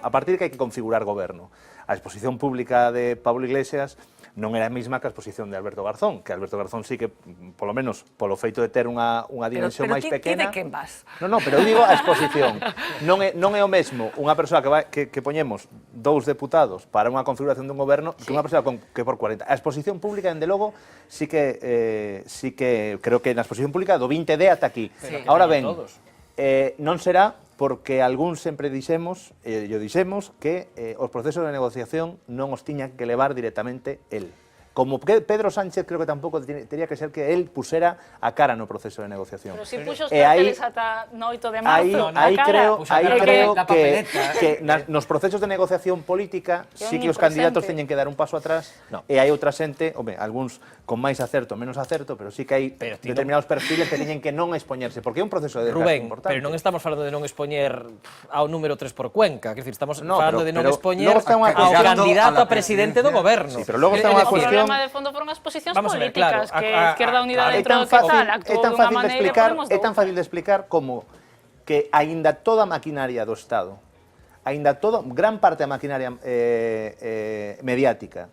A partir de que hai que configurar goberno. A exposición pública de Pablo Iglesias non era a mesma que a exposición de Alberto Garzón, que Alberto Garzón sí que, polo menos, polo feito de ter unha dimensión máis pequena... Pero ti de quen vas? Non, pero eu digo a exposición. Non é o mesmo unha persoa que poñemos 2 deputados para unha configuración dun goberno que unha persoa que por 40. A exposición pública, dende logo, sí que creo que na exposición pública do 20D ata aquí. Ahora ben, non será porque algúns sempre dixemos que os procesos de negociación non os tiña que levar directamente el. Como Pedro Sánchez creo que tampouco teria que ser que el pusera a cara no proceso de negociación. Pero si puxo os carteles ata no 8 de marzo, aí creo que nos procesos de negociación política sí que os candidatos teñen que dar un paso atrás e hai outra xente, algúns con máis acerto, menos acerto, pero sí que hai determinados perfiles que teñen que non expoñerse, porque é un proceso de desgaste importante. Pero non estamos falando de non expoñer ao número 3 por Cuenca, quer dizer, estamos falando de non expoñer ao candidato a presidente do goberno. Sí, pero logo está unha cuestión... O problema de fondo foron as posicións políticas, que Izquierda Unida dentro do que tal actuou dunha maneira e Podemos doutra. É tan fácil de explicar como que aínda toda a maquinaria do Estado, gran parte da maquinaria mediática,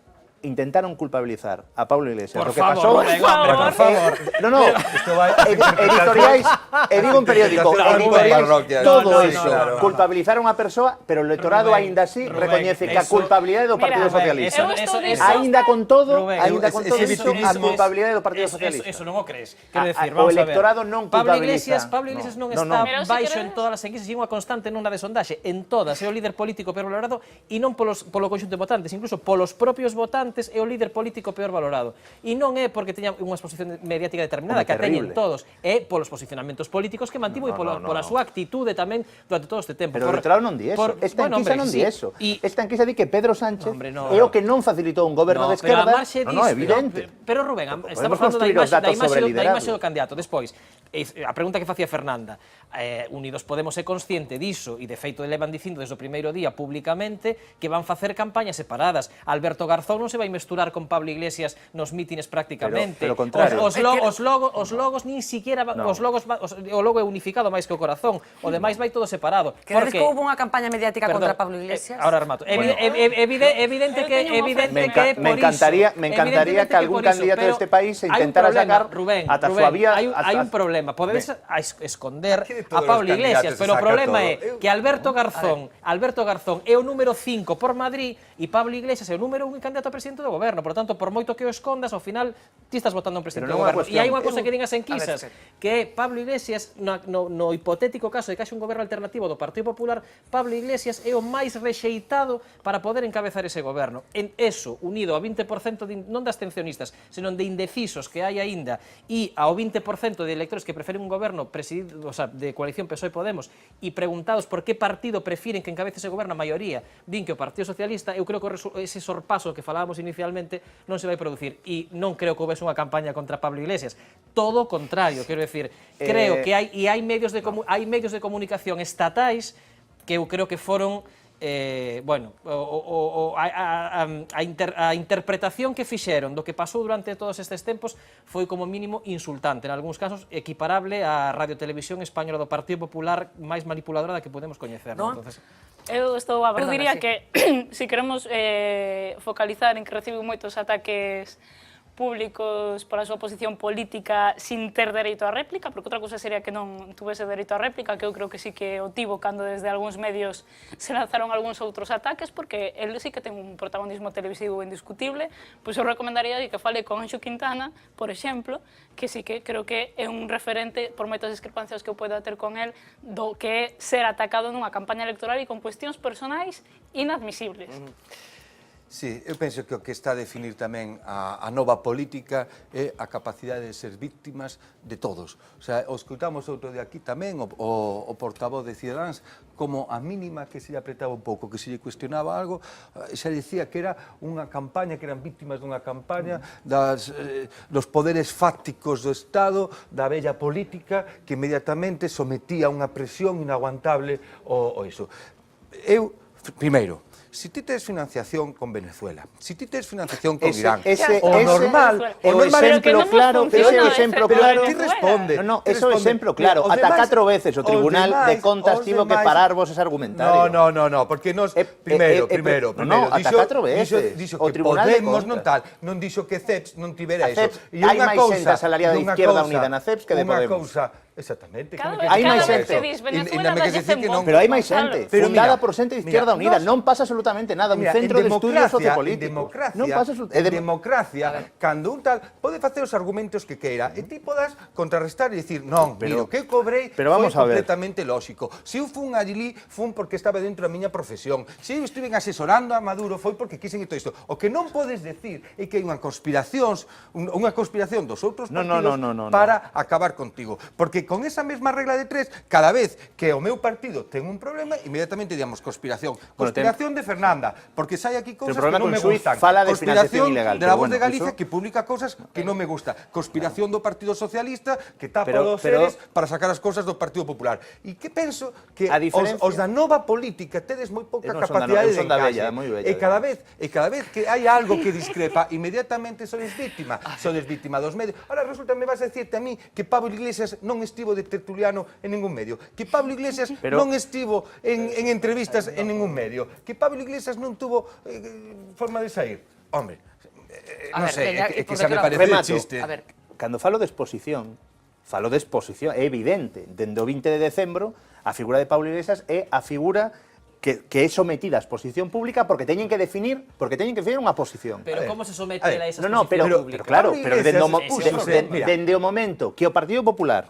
intentaron culpabilizar a Pablo Iglesias. Por favor, por favor. No, editoriais, e digo un periódico, editoriais, todo eso, culpabilizaron a persoa, pero o electorado aínda así recoñece que a culpabilidade do Partido Socialista. Aínda con todo iso, a culpabilidade do Partido Socialista. Eso non o crees. Quero dicir, vamos a ver. O electorado non culpabiliza. Pablo Iglesias non está baixo en todas as enquisas, e unha constante nunha de sondaxe, en todas, é o líder político peor valorado, e non polo conxunto de votantes, incluso polos propios votantes é o líder político peor valorado. E non é porque teña unha exposición mediática determinada, que a teñen todos, é polos posicionamentos políticos que mantivo e pola súa actitude tamén durante todo este tempo. Pero o electorado non di eso. Esta enquisa non di eso. Esta enquisa di que Pedro Sánchez é o que non facilitou un goberno de esquerda. Non, evidente. Pero, Rubén, estamos falando da imaxe do candidato. Despois, a pregunta que facía Fernanda, Unidos Podemos é consciente diso, e de feito levan dicindo desde o primeiro día públicamente que van facer campañas separadas. Alberto Garzón non se vai mesturar con Pablo Iglesias nos mítines prácticamente. Os logos nin siquiera, o logo é unificado máis que o corazón, o demais vai todo separado. Queredes que houve unha campaña mediática contra Pablo Iglesias? Ahora remato. Evidente que me encantaría que algún candidato deste país se intentara sacar ata súa vía. Hai un problema, podedes esconder a Pablo Iglesias, pero o problema é que Alberto Garzón é o número 5 por Madrid e Pablo Iglesias é o número 1 candidato a presidente do goberno. Por tanto, por moito que o escondas, ao final ti estás votando un presidente do goberno. E hai unha cosa que din as enquisas, que é Pablo Iglesias, no hipotético caso de que haxe un goberno alternativo do Partido Popular, Pablo Iglesias é o máis rexeitado para poder encabezar ese goberno. En eso, unido ao 20% non de abstencionistas, senón de indecisos que hai aínda, e ao 20% de electores que prefieren un goberno presidido, o sea, de coalición PSOE-Podemos, e preguntados por que partido prefiren que encabece ese goberno, a maioría din que o Partido Socialista, eu creo que ese sorpaso que falábamos inicialmente non se vai producir, e non creo que houvese unha campaña contra Pablo Iglesias, todo o contrario, quero decir, creo que hai medios de comunicación estatais que eu creo que foron a interpretación que fixeron do que pasou durante todos estes tempos foi como mínimo insultante, en algúns casos equiparable á radiotelevisión española do Partido Popular máis manipuladora da que podemos coñecer. Eu diría que se queremos focalizar en que reciben moitos ataques públicos pola súa posición política sin ter dereito á réplica, porque outra cousa sería que non tuvese dereito á réplica, que eu creo que sí que o tivo cando desde algúns medios se lanzaron algúns outros ataques, porque el sí que ten un protagonismo televisivo indiscutible. Pois eu recomendaría que fale con Anxo Quintana, por exemplo, que sí que creo que é un referente, por moitas discrepancias que eu poida ter con el, do que é ser atacado nunha campaña electoral e con cuestións personais inadmisibles. Sí, eu penso que o que está a definir tamén a nova política é a capacidade de ser víctimas de todos. O sea, o escutamos outro de aquí tamén, o portavoz de Ciudadanos, como a mínima que se lle apretaba un pouco, que se lle cuestionaba algo, xa dicía que era unha campaña, que eran víctimas dunha campaña dos poderes fácticos do Estado, da bella política, que inmediatamente sometía a unha presión inaguantable o iso. Eu, primeiro, si ti tes financiación con Venezuela, si ti tes financiación con Irán, o normal é o exemplo claro, pero ti responde. Non, eso é o exemplo claro. Ata 4 veces o Tribunal de Contas tivo que parar vos ese argumentario. No, porque nos primeiro, ata 4 veces. Dixo que Podemos non tal, non dixo que CEPS non tivera eso. Hai máis xente asalariada de Izquierda Unida na CEPS que de Podemos. Exactamente. Hai máis xente. Pero hai máis xente, fundada por xente de Izquierda Unida, non pasa absolutamente nada, un centro de estudios sociopolíticos. En democracia, cando un tal pode facer os argumentos que queira, e ti podas contrarrestar e dicir, non, mira, o que cobrei foi completamente lóxico. Se eu fun allí, fun porque estaba dentro da miña profesión. Se eu estiven asesorando a Maduro, foi porque quixen e todo isto. O que non podes decir é que hai unha conspiración dos outros partidos para acabar contigo. Porque con esa mesma regla de 3, cada vez que o meu partido ten un problema, inmediatamente digamos conspiración. Conspiración de Fernanda, porque sai aquí cousas que non me gustan. Conspiración de la Voz de Galicia, que publica cousas que non me gusta. Conspiración do Partido Socialista, que tapa os seres para sacar as cousas do Partido Popular. E que penso que os da nova política tedes moi pouca capacidade de encaxe. E cada vez que hai algo que discrepa, inmediatamente sodes víctima dos medios. Ahora resulta, me vas a decirte a mí que Pablo Iglesias non estivo de tertuliano en ningún medio, que Pablo Iglesias non estivo en entrevistas en ningún medio, que Pablo Iglesias non tuvo forma de sair. Hombre, non sei, é que xa me parece un chiste. Cando falo de exposición, é evidente, dende o 20 de decembro, a figura de Pablo Iglesias é a figura que é sometida a exposición pública porque teñen que definir unha posición. Pero como se somete a esa exposición pública? Claro, pero dende o momento que o Partido Popular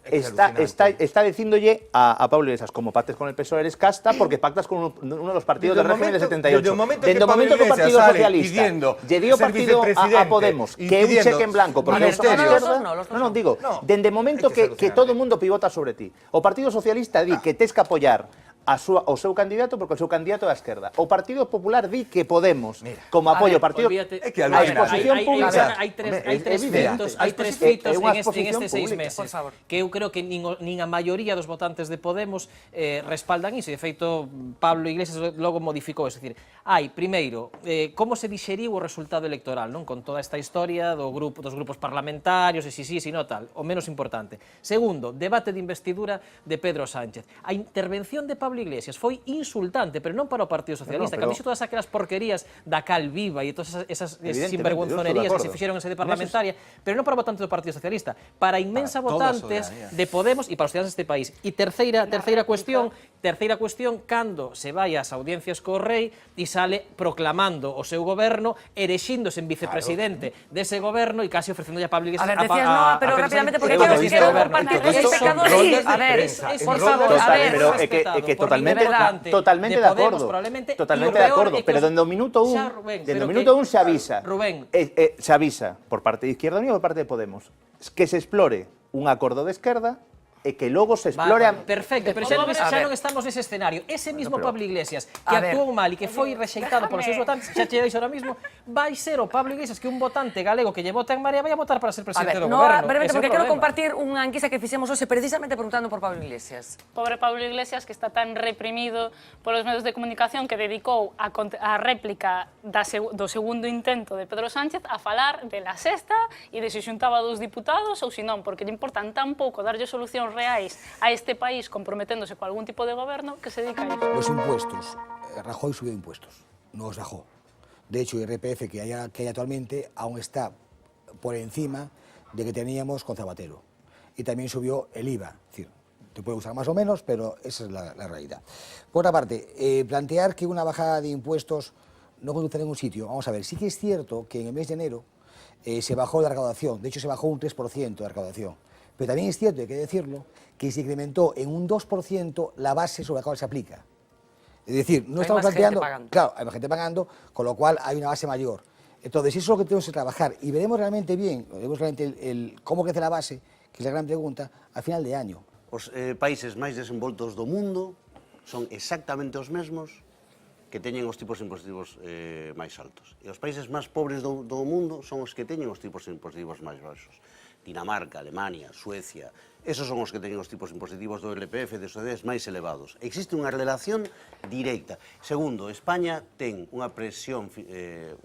está dicíndolle a Pablo Iglesias, como pactes con el PSOE eres casta porque pactas con uno de los partidos del régimen del 78. Desde o momento que o Partido Socialista lle dio partido a Podemos, que é un cheque en blanco, porque dende o momento que todo o mundo pivota sobre ti, o Partido Socialista di que tes que apoiar o seu candidato porque o seu candidato é a esquerda. O Partido Popular di que Podemos, como apoio ao Partido... A exposición pública... Hai tres fitos en estes 6 meses que eu creo que nin a maioría dos votantes de Podemos respaldan iso. De feito, Pablo Iglesias logo modificou. É dicir, hai, primeiro, como se dixeriu o resultado electoral, non, con toda esta historia dos grupos parlamentarios, e si no tal, o menos importante. Segundo, debate de investidura de Pedro Sánchez. A intervención de Pablo Iglesias foi insultante, pero non para o Partido Socialista, que dixo todas aquelas porquerías da Cal Viva e todas esas sinvergonzonerías que se fixeron en sede parlamentaria, pero non para votantes do Partido Socialista, para inmensa votantes de Podemos e para os ciudadanos deste país. E terceira cuestión, cando se vai ás audiencias co rei e sale proclamando o seu goberno, erexíndose en vicepresidente dese goberno e casi ofrecéndolle a Pablo Iglesias a ver, decías no, pero rápidamente, porque quero compartir con este pecado. A ver, por favor, a ver, totalmente de acordo, pero dende o minuto 1 se avisa por parte de Izquierda Unida e por parte de Podemos que se explore un acordo de esquerda e que logo se explore... Perfecto, pero xa non estamos nese escenario. Ese mismo Pablo Iglesias, que actuou mal e que foi rexeitado polos seus votantes, xa che deixo ahora mismo, vai ser o Pablo Iglesias que un votante galego que lle vota en Marea vai a votar para ser presidente do goberno. Brevemente, porque quero compartir unha enquisa que fixemos hoxe precisamente preguntando por Pablo Iglesias. Pobre Pablo Iglesias, que está tan reprimido polos medios de comunicación que dedicou a réplica do segundo intento de Pedro Sánchez a falar de la sexta e de se xuntaba dos diputados ou se non, porque lle importan tan pouco darlle solucións reais a este país comprometéndose con algún tipo de goberno que se dedica a iso. Los impuestos. Rajoy subió impuestos, no los bajó. De hecho, el IRPF que hay actualmente aún está por encima de que teníamos con Zapatero. Y también subió el IVA. Es decir, te puede gustar más o menos, pero esa es la realidad. Por otra parte, plantear que una bajada de impuestos no conduce a ningún sitio. Vamos a ver, sí que es cierto que en el mes de enero se bajó la recaudación, de hecho se bajó un 3% de recaudación. Pero también es cierto, hay que decirlo, que se incrementó en un 2% la base sobre la cual se aplica. Es decir, no estamos planteando... Claro, hay más gente pagando, con lo cual hay una base mayor. Entonces, eso es lo que tenemos que trabajar y veremos realmente bien, veremos realmente cómo crece la base, que es la gran pregunta, a final de año. Os países máis desenvoltos do mundo son exactamente os mesmos que teñen os tipos impositivos máis altos. E os países máis pobres do mundo son os que teñen os tipos impositivos máis baixos. Dinamarca, Alemania, Suecia, esos son os que teñen os tipos impositivos do LPF e dos ODEs máis elevados. Existe unha relación directa. Segundo, España ten unha presión,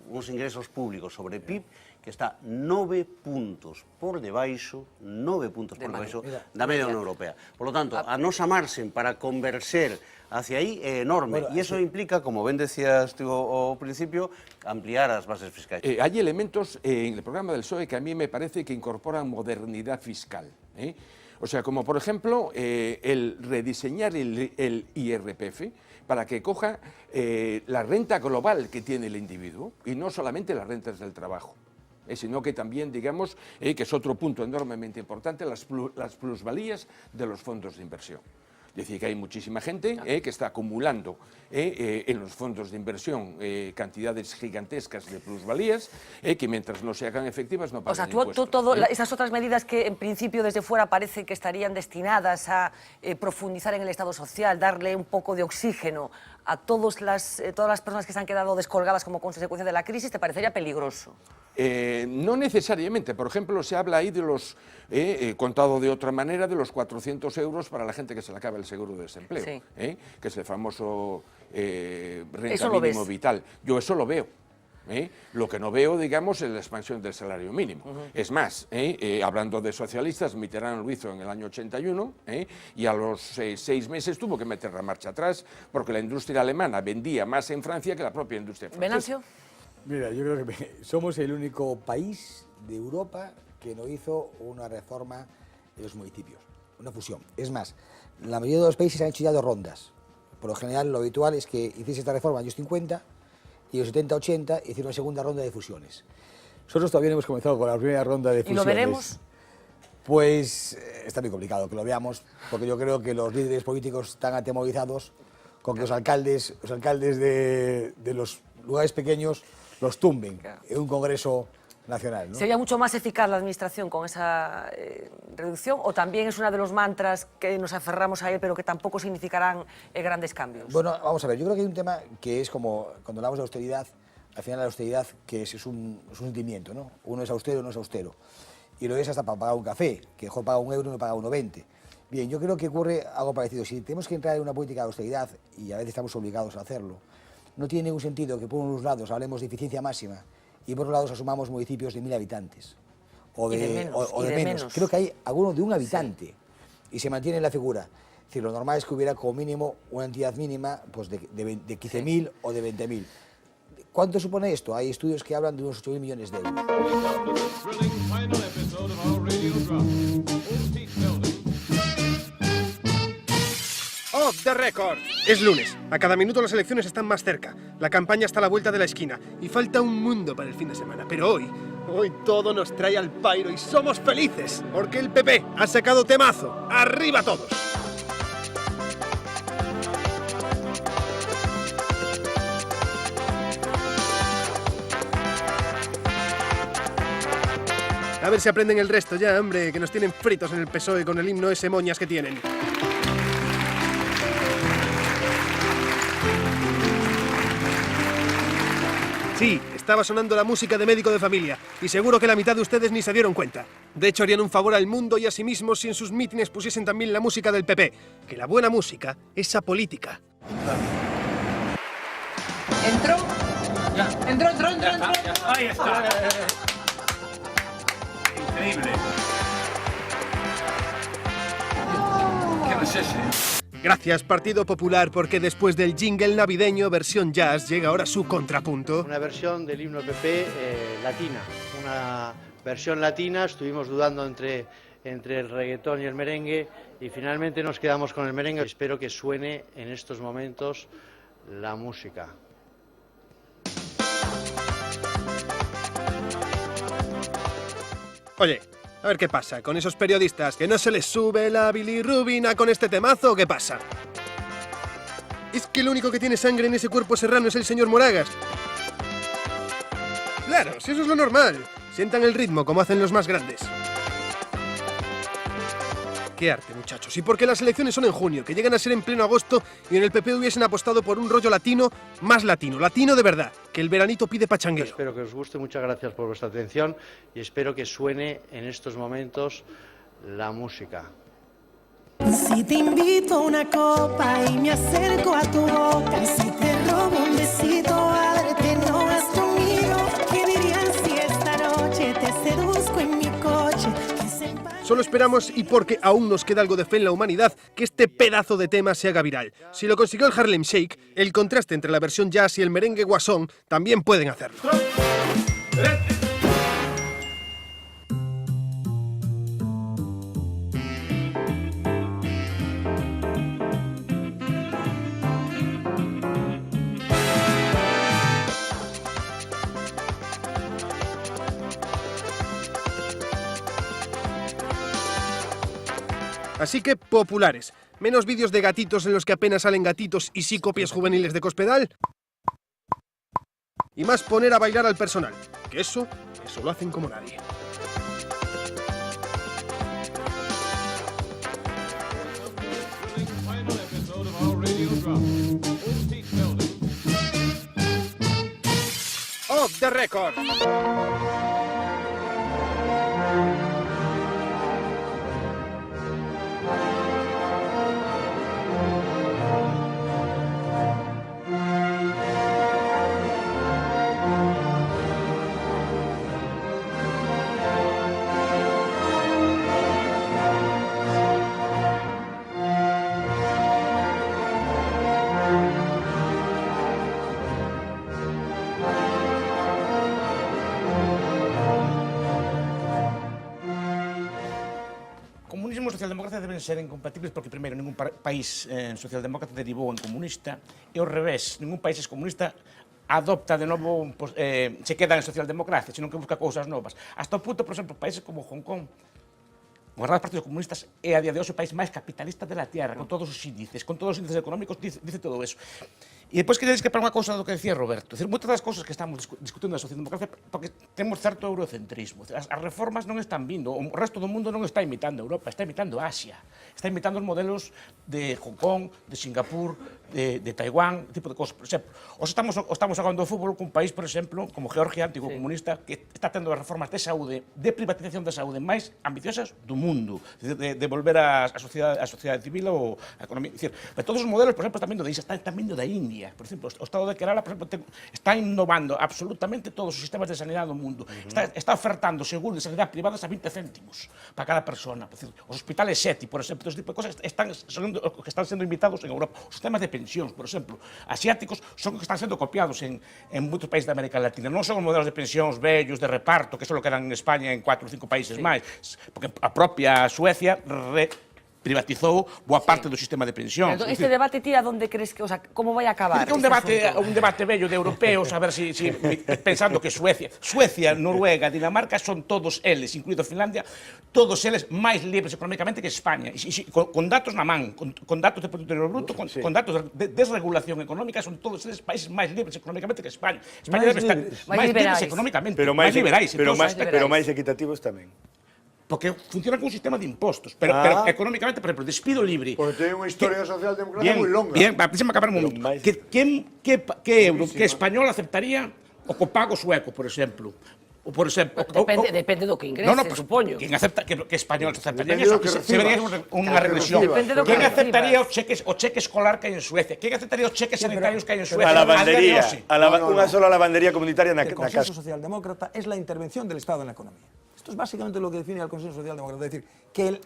uns ingresos públicos sobre PIB que está 9 puntos por debaixo, da media Unión Europea. Por lo tanto, a nosa marxen para converser hacia aí é enorme, e iso implica, como ben decías tú ao principio, ampliar as bases fiscais. Hay elementos en el programa del PSOE que a mí me parece que incorporan modernidad fiscal. O sea, como por ejemplo, el rediseñar el IRPF para que coja la renta global que tiene el individuo y no solamente las rentas del trabajo. Sino que también, digamos, que es otro punto enormemente importante, las plusvalías de los fondos de inversión. Es decir, que hay muchísima gente que está acumulando en los fondos de inversión cantidades gigantescas de plusvalías que mientras no se hagan efectivas no pagan impuestos. O sea, esas otras medidas que en principio desde fuera parece que estarían destinadas a profundizar en el Estado social, darle un poco de oxígeno a todas las personas que se han quedado descolgadas como consecuencia de la crisis, ¿te parecería peligroso? No necesariamente. Por ejemplo, se habla ahí de los, contado de otra manera, de los 400 euros para la gente que se le acaba el seguro de desempleo, sí. Que es el famoso renta mínimo vital. Yo eso lo veo. Lo que no veo, digamos, es la expansión del salario mínimo. Es más, hablando de socialistas, Mitterrand lo hizo en el año 81 y a los 6 meses tuvo que meter la marcha atrás porque la industria alemana vendía más en Francia que la propia industria francesa. ¿Venancio? Mira, yo creo que somos el único país de Europa que no hizo una reforma de los municipios, una fusión. Es más, la mayoría de los países han hecho ya 2 rondas. Por lo general, lo habitual es que hiciese esta reforma en los años 50 y en los 70-80 hicieron una segunda ronda de fusiones. Nosotros todavía no hemos comenzado con la primera ronda de fusiones. ¿Y lo veremos? Pues está muy complicado que lo veamos, porque yo creo que los líderes políticos están atemorizados con que los alcaldes de los lugares pequeños los tumben en un congreso nacional, ¿no? ¿Sería mucho más eficaz la administración con esa reducción o también es uno de los mantras que nos aferramos a él pero que tampoco significarán grandes cambios? Bueno, vamos a ver, yo creo que hay un tema que es como cuando hablamos de austeridad, al final la austeridad que es un sentimiento, ¿no? Uno es austero, uno es austero. Y lo es hasta para pagar un café, que mejor paga 1 euro y no paga 1,20. Bien, yo creo que ocurre algo parecido. Si tenemos que entrar en una política de austeridad, y a veces estamos obligados a hacerlo, no tiene ningún sentido que por unos lados hablemos de eficiencia máxima y por otros lados asumamos municipios de 1000 habitantes o de menos. Creo que hay algunos de 1 habitante y se mantiene la figura. Es decir, lo normal es que hubiera como mínimo una entidad mínima pues de 15.000 o de 20.000. ¿Cuánto supone esto? Hay estudios que hablan de unos 8.000 millones de euros. Off the record. Es lunes. A cada minuto las elecciones están más cerca. La campaña está a la vuelta de la esquina. Y falta un mundo para el fin de semana. Pero hoy todo nos trae al pairo y somos felices. Porque el PP ha sacado temazo. ¡Arriba todos! A ver si aprenden el resto ya, hombre, que nos tienen fritos en el PSOE con el himno ese moñas que tienen. Sí, estaba sonando la música de Médico de Familia, y seguro que la mitad de ustedes ni se dieron cuenta. De hecho, harían un favor al mundo y a sí mismos si en sus mítines pusiesen también la música del PP, que la buena música es apolítica. ¿Entró? Ya. Entró. Ahí está. Increíble. ¿Qué no es ese? Gracias, Partido Popular, porque después del jingle navideño versión jazz llega ahora su contrapunto. Una versión del himno PP latina, versión latina, estuvimos dudando entre el reggaetón y el merengue y finalmente nos quedamos con el merengue. Espero que suene en estos momentos la música. Oye, a ver qué pasa con esos periodistas, que no se les sube la bilirrubina con este temazo, ¿o qué pasa? ¿Es que el único que tiene sangre en ese cuerpo serrano es el señor Moragas? Claro, si eso es lo normal. Sientan el ritmo como hacen los más grandes. Qué arte, muchachos. Y porque las elecciones son en junio, que llegan a ser en pleno agosto y en el PP hubiesen apostado por un rollo latino, más latino, latino de verdad, que el veranito pide pachanguero. Espero que os guste, muchas gracias por vuestra atención y espero que suene en estos momentos la música. Si te invito a una copa y me acerco a tu boca, si te robo un besito a verte no has comido, ¿qué dirían si esta noche te seduzco en mi coche? Solo esperamos, y porque aún nos queda algo de fe en la humanidad, que este pedazo de tema se haga viral. Si lo consiguió el Harlem Shake, el contraste entre la versión jazz y el merengue guasón también pueden hacerlo. Así que, populares, menos vídeos de gatitos en los que apenas salen gatitos y sí copias juveniles de Cospedal. Y más poner a bailar al personal, que eso lo hacen como nadie. Off the record. Comunismo e socialdemocracia deben ser incompatibles porque, primeiro, ningún país socialdemócrata derivou en comunista e, ao revés, ningún país comunista adopta de novo, se queda en socialdemocracia, senón que busca cousas novas. Hasta o punto, por exemplo, países como Hong Kong, gobernados partidos comunistas, é a día de hoxe o país máis capitalista de la Tierra, con todos os índices, económicos, dice todo eso. E depois quería discrepar unha cousa do que decía Roberto. Moitas das cousas que estamos discutindo da socialdemocracia porque temos certo eurocentrismo. As reformas non están vindo, o resto do mundo non está imitando Europa, está imitando Asia. Está imitando os modelos de Hong Kong, de Singapur, de Taiwán, tipo de cosas. Por exemplo, estamos jogando o fútbol cun país, por exemplo, como Georgia, antigo comunista, que está tendo as reformas de saúde, de privatización da saúde máis ambiciosas do mundo, de volver a sociedade civil ou a economía. Dicir, todos os modelos, por exemplo, están vindo de Asia, están vindo da India. Por exemplo, o Estado de Kerala, por exemplo, está innovando absolutamente todos os sistemas de sanidade do mundo. Está ofertando seguros de sanidade privadas a 20 céntimos para cada persona. Por decir, os hospitales SETI, por exemplo, ese tipo de cosas están sendo invitados en Europa. Os sistemas de pensións, por exemplo, asiáticos, son os que están sendo copiados en moitos países de América Latina. Non son os modelos de pensións vellos, de reparto, que só lo quedan en España en 4 ou 5 países máis. Porque a propia Suecia privatizou boa parte do sistema de pensións. Entón, este debate, tía, onde crees que, o sea, como vai acabar? É un debate vello de europeos, a ver si pensando que Suecia, Noruega, Dinamarca son todos eles, incluído Finlandia, todos eles máis libres económicamente que España. Con datos na man, con datos de Producto Interior Bruto, con datos de desregulación económica, son todos eles países máis libres económicamente que España. España debe estar máis libres económicamente, máis liberais. Pero máis equitativos tamén. Porque funciona con un sistema de impostos, pero económicamente, por exemplo, despido libre. Porque ten unha historia socialdemocrática moi longa. Bien, deixame acabar un momento. Que español aceptaría o copago sueco, por exemplo? O, por exemplo, depende do que ingreses, supoño. Quen acepta que español aceptaría eso, se vería unha regresión. Quen aceptaría o cheque escolar que hai en Suecia? Quen aceptaría os cheques sanitarios que hai en Suecia? A lavandería, unha sola lavandería comunitaria na casa. El consenso socialdemócrata es la intervención del Estado en la economía. Esto es básicamente lo que define al consenso socialdemócrata, es decir, que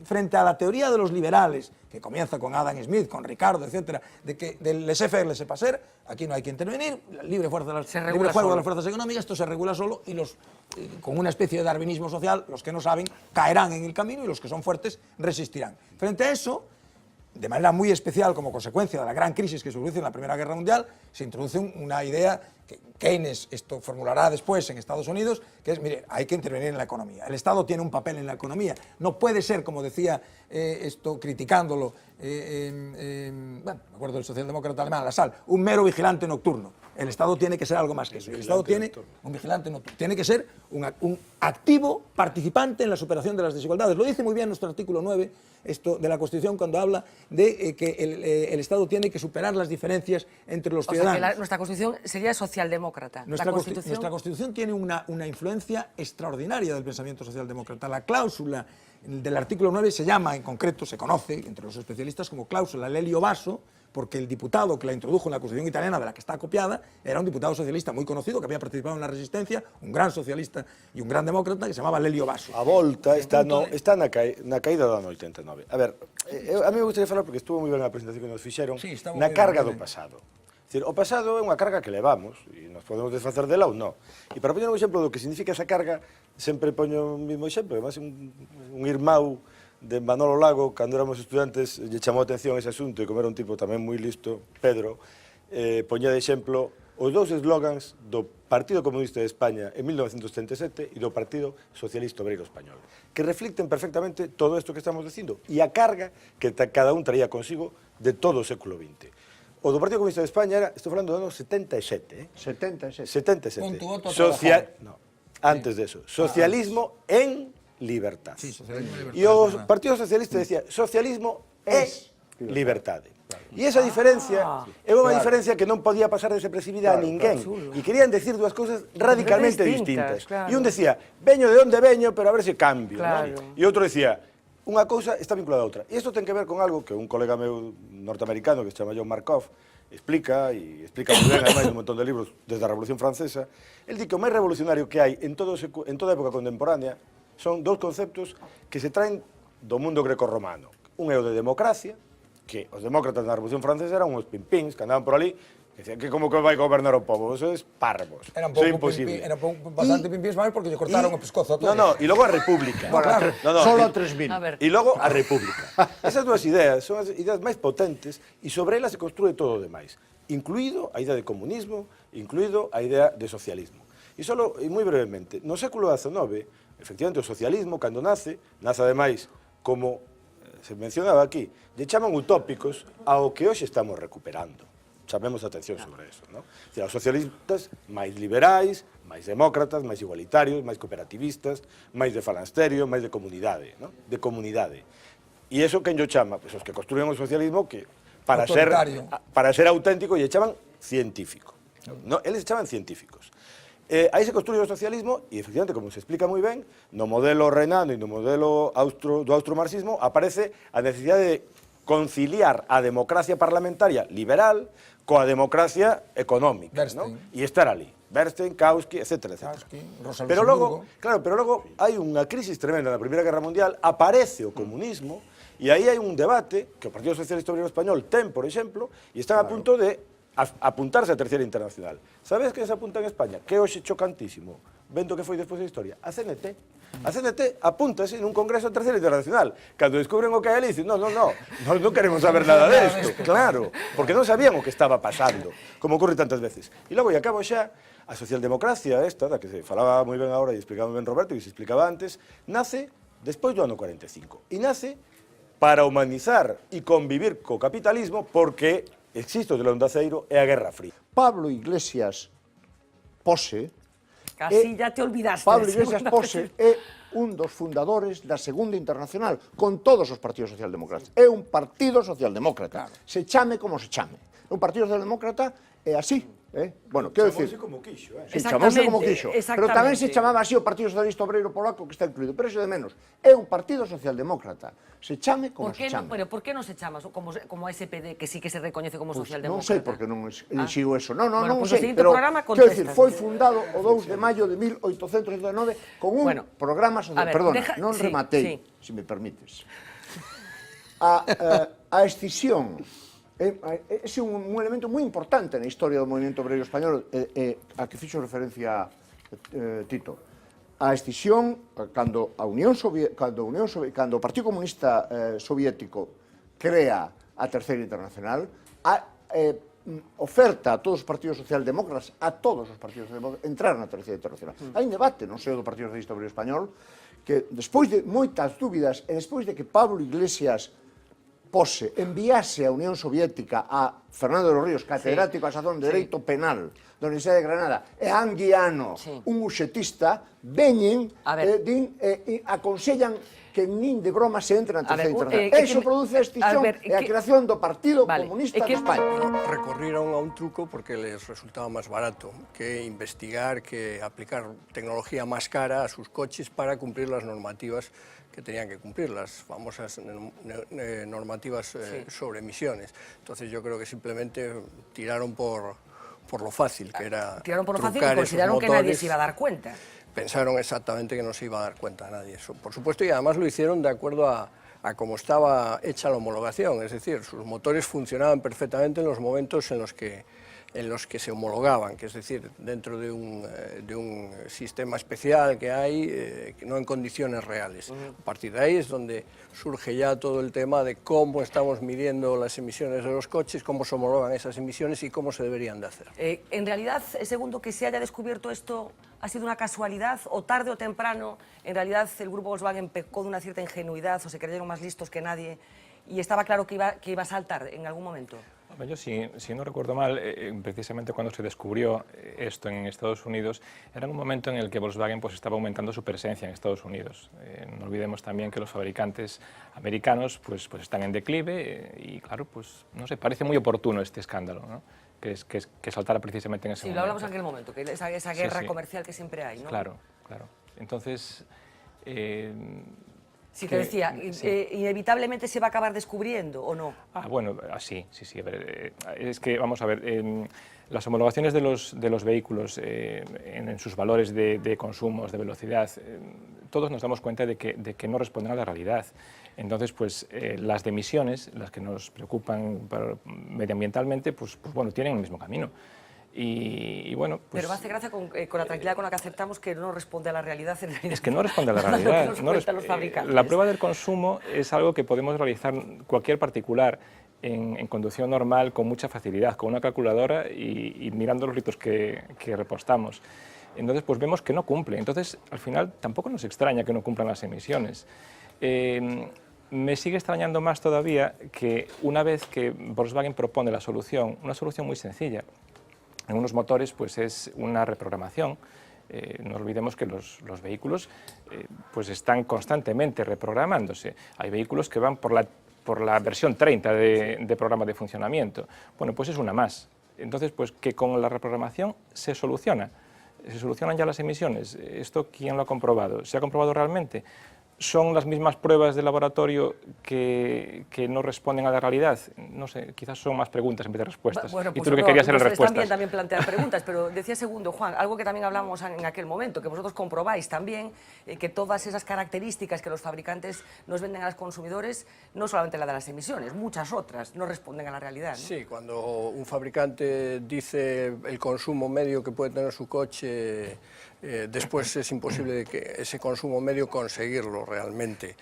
frente a la teoría de los liberales, que comienza con Adam Smith, con Ricardo, etcétera, de que del laissez-faire, laissez-passer, aquí no hay que intervenir, libre juego de las fuerzas económicas, esto se regula solo y con una especie de darwinismo social, los que no saben caerán en el camino y los que son fuertes resistirán. Frente a eso, de manera muy especial como consecuencia de la gran crisis que se produce en la Primera Guerra Mundial, se introduce una idea que Keynes esto formulará después en Estados Unidos, que es, mire, hay que intervenir en la economía. El Estado tiene un papel en la economía. No puede ser, como decía criticándolo, me acuerdo del socialdemócrata alemán, Lassalle, un mero vigilante nocturno. El Estado tiene que ser algo más que eso. El Estado tiene un vigilante nocturno. Tiene que ser un activo participante en la superación de las desigualdades. Lo dice muy bien nuestro artículo 9 de la Constitución cuando habla de que el Estado tiene que superar las diferencias entre los ciudadanos. O sea que nuestra Constitución sería socialdemócrata. Nuestra Constitución tiene una influencia extraordinaria del pensamiento socialdemócrata. La cláusula del artículo 9 se llama, en concreto, se conoce entre los especialistas como cláusula Lelio Basso, porque el diputado que la introdujo en la Constitución italiana, de la que está copiada, era un diputado socialista muy conocido, que había participado en la Resistencia, un gran socialista e un gran demócrata, que se chamaba Lelio Basso. A volta está na caída do ano 89. A ver, a mí me gustaría falar, porque estuvo moi ben a presentación que nos fixeron, na carga do pasado. Es decir, o pasado é unha carga que levamos, e nos podemos desfacer dela ou non. E para poñer un exemplo do que significa esa carga, sempre poño o mismo exemplo, además un irmão de Manolo Lago, cando éramos estudantes, lle chamou a atención ese asunto, e como era un tipo tamén moi listo, Pedro, poñía de exemplo os dous eslogans do Partido Comunista de España en 1937 e do Partido Socialista Obreiro Español, que reflicten perfectamente todo isto que estamos dicindo, e a carga que cada un traía consigo de todo o século XX. O do Partido Comunista de España era, estou falando do ano 77, 77. Antes de eso, socialismo en libertad. Sí, socialismo en libertad. E o Partido Socialista decía, socialismo es liberdade. E esa diferencia é unha diferencia que non podía pasar desapercibida a ninguén. E querían decir dúas cousas radicalmente distintas. E un decía, veño de onde veño, pero a ver se cambio. E outro decía, unha cousa está vinculada a outra. E isto ten que ver con algo que un colega meu norteamericano, que se chama John Markov, explica moi ben, ademais, un montón de libros desde a Revolución Francesa. El di que o máis revolucionario que hai en toda época contemporánea son dous conceptos que se traen do mundo grecorromano. Un é o de democracia, que os demócratas na Revolución Francesa eran uns pimpins que andaban por ali, que decían que como que vai gobernar o povo, eso é parvos, eso é imposible. Eran bastante pimpins porque lle cortaron o pescozo a todos. E logo a República. Solo a 3.000. E logo a República. Esas dúas ideas son as ideas máis potentes e sobre elas se construe todo o demais, incluído a idea de comunismo, incluído a idea de socialismo. E solo, e moi brevemente, no século XIX, efectivamente, o socialismo, cando nace ademais, como se mencionaba aquí, lle chaman utópicos ao que hoxe estamos recuperando. Chamemos atención sobre eso, non? Os socialistas máis liberais, máis demócratas, máis igualitarios, máis cooperativistas, máis de falansterio, máis de comunidade, non? De comunidade. E iso quen lle chama? Pois os que construyen o socialismo que para ser auténtico lle chaman científico. Eles chaman científicos. Aí se construye o socialismo e, efectivamente, como se explica moi ben, no modelo renano e no modelo do austromarxismo aparece a necesidade de conciliar a democracia parlamentaria liberal coa democracia económica, e estar ali. Bernstein, Kautsky, etc. Pero logo hai unha crisis tremenda na Primeira Guerra Mundial, aparece o comunismo, e aí hai un debate que o Partido Socialista Obrero Español ten, por exemplo, e están a punto de apuntarse a Terceira Internacional. Sabes que se apunta en España? Que hoxe chocantísimo, vendo que foi despois da historia, a CNT. A CNT apúntase nun congreso a Terceira Internacional. Cando descubren o que hai ali, dicen, non queremos saber nada desto. Claro, porque non sabían o que estaba pasando, como ocurre tantas veces. E logo, e acabo xa, a socialdemocracia esta, da que se falaba moi ben agora e explicaba moi ben Roberto, e se explicaba antes, nace despois do ano 45. E nace para humanizar e convivir co capitalismo porque existe o telón de aceiro e a Guerra Fría. Pablo Iglesias Pose... Casi ya te olvidaste. Pablo Iglesias Pose é un dos fundadores da Segunda Internacional, con todos os partidos socialdemócratas. É un partido socialdemócrata. Se chame como se chame. Un partido socialdemócrata é así. Bueno, quero dicir... Chamouse como quixo, Sí, chamouse como quixo. Pero tamén se chamaba así o Partido Socialista Obreiro Polaco, que está incluído. Pero eso de menos. É un partido socialdemócrata. Se chame como se chame. Pero por que non se chama como SPD, que sí que se recoñece como Non socialdemócrata? sei por que non elixiu eso. Non Pues sei. o seguinte Pero, programa quero dicir, contestas. foi fundado o 2 de maio de 1879 con un programa social... Perdona, non rematei, se me permites. A escisión é un elemento moi importante na historia do movimento obreiro español a que fixo referencia Tito. A escisión, cando o Partido Comunista Soviético crea a Terceira Internacional, oferta a todos os partidos socialdemócratas, entrar na Terceira Internacional. Hai un debate no seo do Partido Socialista Obreiro Español que, despois de moitas dúbidas e despois de que Pablo Iglesias enviase a Unión Soviética a Fernando de los Ríos, catedrático a sazón de Dereito Penal da Universidade de Granada, e a Anguiano, un uxetista, veñen e aconsellan que nin de broma se entre na Terceira Internacional. Eso produce a extinción e a creación do Partido Comunista de España. Recurrieron a un truco porque les resultaba más barato que investigar, que aplicar tecnología más cara a sus coches para cumplir las normativas que tenían que cumplir, las famosas normativas sobre emisiones. Entonces yo creo que simplemente tiraron por lo fácil, que era tiraron por lo fácil y consideraron que nadie se iba a dar cuenta. Pensaron exactamente que no se iba a dar cuenta a nadie, eso, por supuesto, y además lo hicieron de acuerdo a cómo estaba hecha la homologación, es decir, sus motores funcionaban perfectamente en los momentos en los que se homologaban, que es decir, dentro de un sistema especial que hay, no en condiciones reales. A partir de ahí es donde surge ya todo el tema de cómo estamos midiendo las emisiones de los coches, cómo se homologan esas emisiones y cómo se deberían de hacer. En realidad, segundo que se haya descubierto esto, ¿ha sido una casualidad o tarde o temprano, en realidad el grupo Volkswagen pecó de una cierta ingenuidad o se creyeron más listos que nadie y estaba claro que iba a saltar en algún momento? Yo, si no recuerdo mal, precisamente cuando se descubrió esto en Estados Unidos, era un momento en el que Volkswagen estaba aumentando su presencia en Estados Unidos. No olvidemos también que los fabricantes americanos pues están en declive y, claro, no sé, parece muy oportuno este escándalo, ¿no? que saltara precisamente en ese momento. Sí, lo hablamos en aquel momento, que esa guerra comercial que siempre hay, ¿no? Claro, claro. Entonces... Sí, te decía, ¿inevitablemente se va a acabar descubriendo o no? Bueno, sí. A ver, es que, vamos a ver, las homologaciones de los vehículos en sus valores de consumos, de velocidad, todos nos damos cuenta de que no responden a la realidad. Entonces, las de emisiones, las que nos preocupan medioambientalmente, bueno, tienen el mismo camino. Y bueno, Pero me hace gracia con la tranquilidad con la que aceptamos que no responde a la realidad. Es que no responde a la realidad. Los fabricantes. La prueba del consumo es algo que podemos realizar cualquier particular en conducción normal con mucha facilidad, con una calculadora y mirando los litros que repostamos. Entonces, vemos que no cumple. Entonces, al final, tampoco nos extraña que no cumplan las emisiones. Me sigue extrañando más todavía que una vez que Volkswagen propone la solución, una solución muy sencilla, en unos motores es una reprogramación. No olvidemos que los vehículos están constantemente reprogramándose. Hay vehículos que van por la versión 30 de programa de funcionamiento. Bueno, es una más. Entonces, que con la reprogramación se solucionan ya las emisiones. ¿Esto quién lo ha comprobado? ¿Se ha comprobado realmente? ¿Son las mismas pruebas de laboratorio que no responden a la realidad? No sé, quizás son más preguntas en vez de respuestas. Bueno, y tú lo que querías eran respuestas. También plantear preguntas, pero decía segundo, Juan, algo que también hablamos en aquel momento, que vosotros comprobáis también que todas esas características que los fabricantes nos venden a los consumidores, no solamente la de las emisiones, muchas otras no responden a la realidad, ¿no? Sí, cuando un fabricante dice el consumo medio que puede tener su coche, después es imposible que ese consumo medio conseguirlo realmente.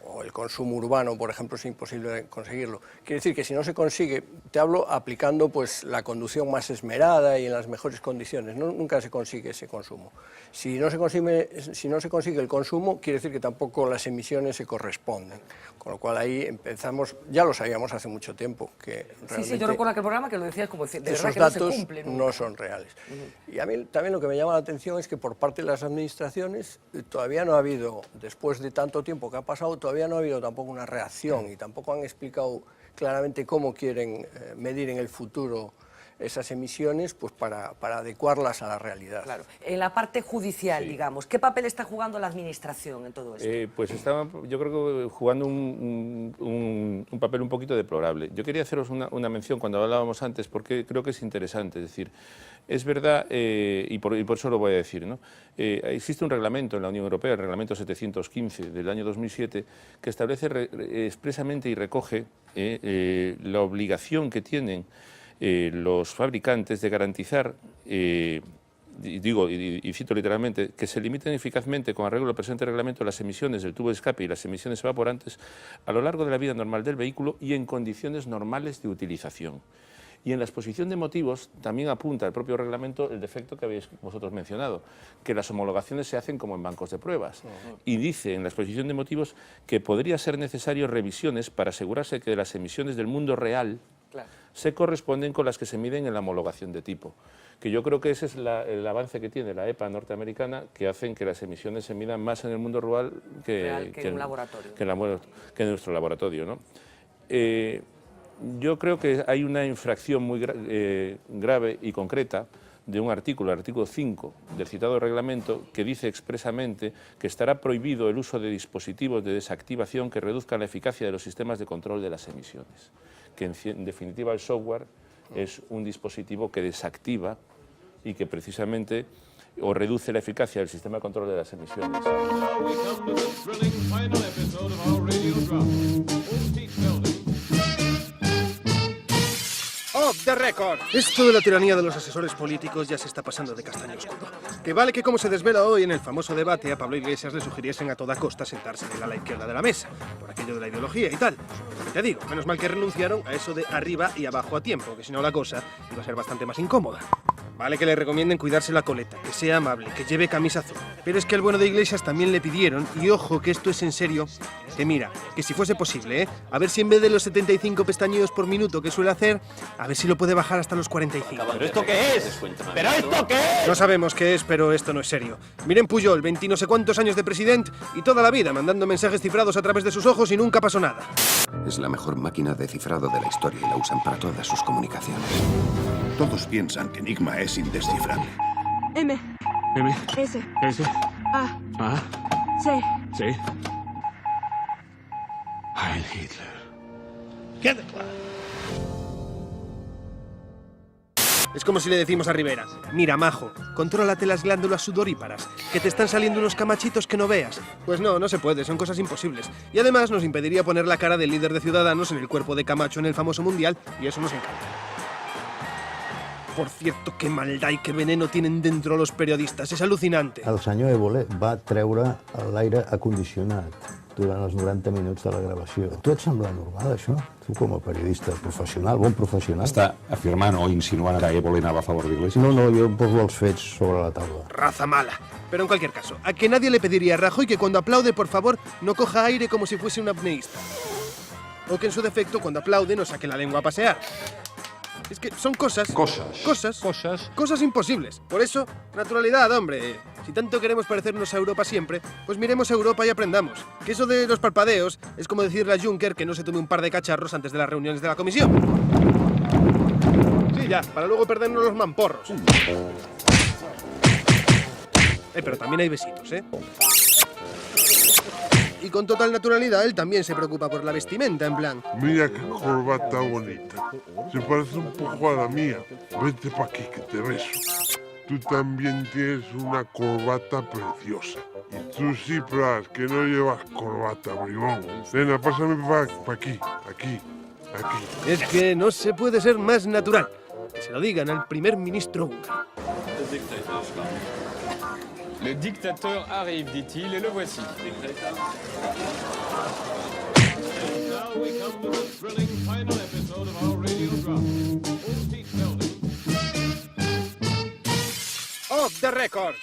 O el consumo urbano, por ejemplo, es imposible conseguirlo.Quiere decir que si no se consigue, te hablo aplicando la conducción más esmerada y en las mejores condiciones, nunca se consigue ese consumo. Si no se consigue el consumo, quiere decir que tampoco las emisiones se corresponden. Con lo cual ahí empezamos, ya lo sabíamos hace mucho tiempo, que realmente sí, yo recuerdo aquel programa que lo decías como de verdad esos que no se datos cumplen. No son reales. Y a mí también lo que me llama la atención es que por parte de las administraciones todavía no ha habido, después de tanto tiempo que ha pasado, todavía no ha habido tampoco una reacción y tampoco han explicado claramente cómo quieren medir en el futuro esas emisiones pues para adecuarlas a la realidad. Claro. En la parte judicial, digamos, ¿qué papel está jugando la Administración en todo esto? Pues está, yo creo que jugando un papel un poquito deplorable. Yo quería haceros una mención cuando hablábamos antes, porque creo que es interesante. Es decir, es verdad, y por eso lo voy a decir, ¿no? Existe un reglamento en la Unión Europea, el Reglamento 715 del año 2007, que establece expresamente y recoge la obligación que tienen los fabricantes de garantizar, y cito literalmente, que se limiten eficazmente con arreglo al presente reglamento las emisiones del tubo de escape y las emisiones evaporantes a lo largo de la vida normal del vehículo y en condiciones normales de utilización. Y en la exposición de motivos también apunta el propio reglamento el defecto que habéis vosotros mencionado, que las homologaciones se hacen como en bancos de pruebas. Y dice en la exposición de motivos que podría ser necesario revisiones para asegurarse que las emisiones del mundo real se corresponden con las que se miden en la homologación de tipo. Que yo creo que ese es el avance que tiene la EPA norteamericana, que hacen que las emisiones se midan más en el mundo rural que en un laboratorio. Que en nuestro laboratorio, ¿no? Yo creo que hay una infracción muy grave y concreta de un artículo, el artículo 5 del citado reglamento, que dice expresamente que estará prohibido el uso de dispositivos de desactivación que reduzcan la eficacia de los sistemas de control de las emisiones. Que en definitiva el software es un dispositivo que desactiva y que precisamente o reduce la eficacia del sistema de control de las emisiones. Off the record. Esto de la tiranía de los asesores políticos ya se está pasando de castaño oscuro. Que vale que, como se desvela hoy en el famoso debate, a Pablo Iglesias le sugiriesen a toda costa sentarse en el ala izquierda de la mesa, por aquello de la ideología y tal. Pero te digo, menos mal que renunciaron a eso de arriba y abajo a tiempo, que si no la cosa iba a ser bastante más incómoda. Vale que le recomienden cuidarse la coleta, que sea amable, que lleve camisa azul. Pero es que al bueno de Iglesias también le pidieron, y ojo que esto es en serio, que mira, que si fuese posible, a ver si en vez de los 75 pestañeos por minuto que suele hacer, a ver si lo puede bajar hasta los 45. ¿Pero esto qué es? ¿Pero esto qué es? No sabemos qué es, pero esto no es serio. Miren Pujol, 20 no sé cuántos años de presidente y toda la vida mandando mensajes cifrados a través de sus ojos y nunca pasó nada. Es la mejor máquina de cifrado de la historia y la usan para todas sus comunicaciones. Todos piensan que Enigma es indescifrable. M. S. A. C. Sí. Heil Hitler. Quede claro. Es como si le decimos a Rivera: mira, majo, contrólate las glándulas sudoríparas, que te están saliendo unos camachitos que no veas. Pues no se puede, son cosas imposibles. Y además nos impediría poner la cara del líder de Ciudadanos en el cuerpo de Camacho en el famoso Mundial, y eso nos encanta. Por cierto, qué maldad y qué veneno tienen dentro los periodistas, es alucinante. El senyor Évole va treure l'aire acondicionat durant els 90 minuts de la gravació. A tu et sembla normal, això? Tu, com a periodista professional, bon professional... Està afirmant o insinuant que Évole anava a favor d'Iglesias? No, jo poso els fets sobre la taula. Raza mala. Pero en cualquier caso, a que nadie le pediría a Rajoy que cuando aplaude, por favor, no coja aire como si fuese un apneísta. O que en su defecto, cuando aplaude, no saque la lengua a pasear. Es que son cosas imposibles. Por eso, naturalidad, hombre. Si tanto queremos parecernos a Europa siempre, pues miremos a Europa y aprendamos. Que eso de los parpadeos es como decirle a Juncker que no se tome un par de cacharros antes de las reuniones de la comisión. Sí, ya, para luego perdernos los mamporros. Pero también hay besitos, ¿eh? Y con total naturalidad, él también se preocupa por la vestimenta, en plan... Mira qué corbata bonita. Se parece un poco a la mía. Vente pa' aquí, que te beso. Tú también tienes una corbata preciosa. Y tú sí, Pras, que no llevas corbata, bribón. Nena, pásame pa' aquí. Es que no se puede ser más natural. Que se lo digan al primer ministro húngaro. Le dictateur arrive, dit-il, et le voici. Off the record.